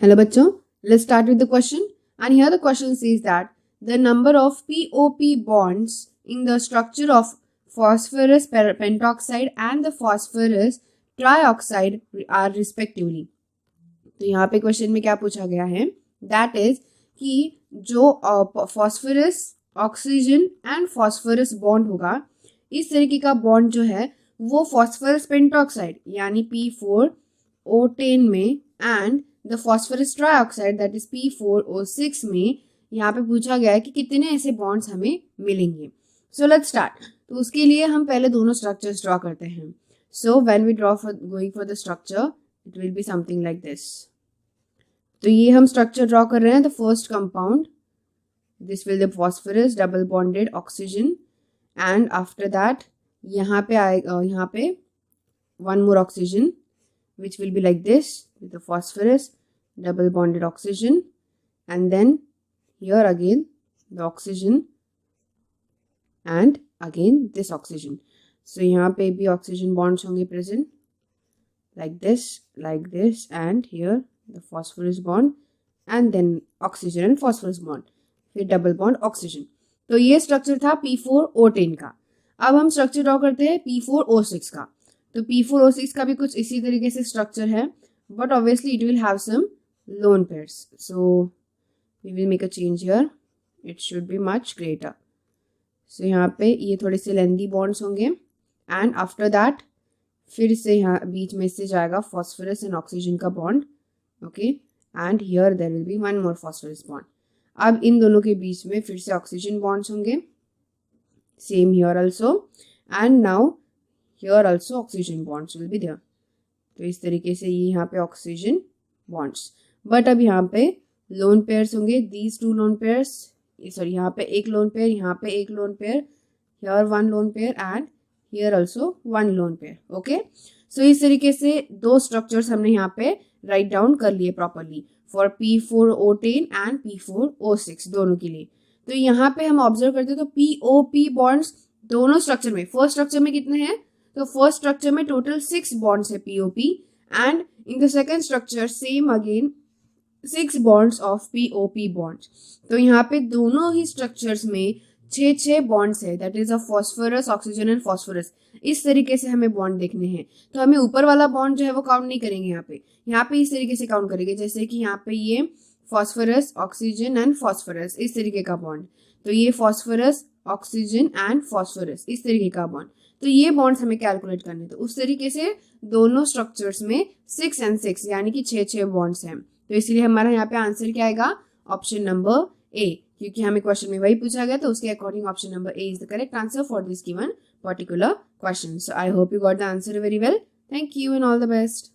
Hello bachcho, let's start with the question. And here the question says that the number of POP bonds in the structure of phosphorus pentoxide and the phosphorus trioxide are respectively. तो यहाँ पे question में क्या पूछा गया है, that is कि जो phosphorus oxygen and phosphorus bond होगा, इस तरीके का बॉन्ड जो है वो फॉस्फोरस पेंटॉक्साइड यानी P4O10 में and the phosphorus trioxide that is P4O6 में यहाँ पे पूछा गया है कि कितने ऐसे बॉन्ड्स हमें मिलेंगे. So let's start. तो उसके लिए हम पहले दोनों स्ट्रक्चर्स ड्रॉ करते हैं. So when we draw for going for the structure it will be something like this. तो ये हम स्ट्रक्चर ड्रॉ कर रहे हैं. The first compound, this will the phosphorus double bonded oxygen and after that यहाँ पे आएगा, यहाँ पे one more oxygen which will be like this with the phosphorus double bonded oxygen, and then here again the oxygen and again this oxygen. So यहाँ पे भी oxygen bonds होंगे present like this and here the phosphorus bond and then oxygen and phosphorus bond, फिर double bond oxygen. तो ये structure था P4O10 का. अब हम स्ट्रक्चर ड्रॉ करते हैं P4O6 का. तो P4O6 का भी कुछ इसी तरीके से स्ट्रक्चर है, but obviously it will have some lone pairs. So we will make a change here, it should be much greater. So यहाँ पे ये थोड़े से लेंदी बॉन्ड्स होंगे एंड आफ्टर दैट फिर से यहाँ बीच में से जाएगा फॉस्फोरस एंड ऑक्सीजन का bond. Okay, and here there will be one more phosphorus bond. अब इन दोनों के बीच में फिर से ऑक्सीजन बॉन्ड्स होंगे, same here also, and now here also oxygen bonds will be there. तो इस तरीके से ये यहाँ पे ऑक्सीजन बॉन्ड्स, बट अब यहाँ पे लोन पेयर्स होंगे. These two lone pairs, sorry यहाँ पे एक लोन पेयर, यहाँ पे एक lone pair, here one lone pair and here also one lone pair. Okay, so इस तरीके से दो स्ट्रक्चर्स हमने यहाँ पे राइट डाउन कर लिए properly for P4O10 and P4O6 दोनों के लिए. तो यहाँ पे हम ऑब्जर्व करते हैं तो POP बॉन्ड्स दोनों स्ट्रक्चर में, फर्स्ट स्ट्रक्चर में कितने हैं, तो फर्स्ट स्ट्रक्चर में टोटल 6 बॉन्ड्स है POP and in the second structure same again 6 bonds of POP bonds. तो यहाँ पे दोनों ही स्ट्रक्चर्स में 6 बॉन्ड्स है, that is a phosphorus oxygen and phosphorus. इस तरीके से हमें बॉन्ड देखने हैं. तो हमें ऊपर वाला बॉन्ड जो है वो काउंट नहीं करेंगे यहाँ पे इस तरीके से काउंट करेंगे, जैसे कि यहाँ पे ये फॉस्फोरस ऑक्सीजन एंड फॉस्फोरस इस तरीके का बॉन्ड. तो ये फॉस्फोरस ऑक्सीजन एंड फॉस्फोरस इस तरीके का बॉन्ड. तो ये बॉन्ड्स हमें कैलकुलेट करने. तो उस तरीके से दोनों स्ट्रक्चर्स में 6 and 6 यानी कि 6 बॉन्ड्स हैं. तो इसलिए हमारा यहाँ पे आंसर क्या आएगा, ऑप्शन नंबर ए, क्योंकि हमें क्वेश्चन में वही पूछा गया. तो उसके according option number A is the correct answer for this given particular question. So I hope you got the answer very well. Thank you and all the best.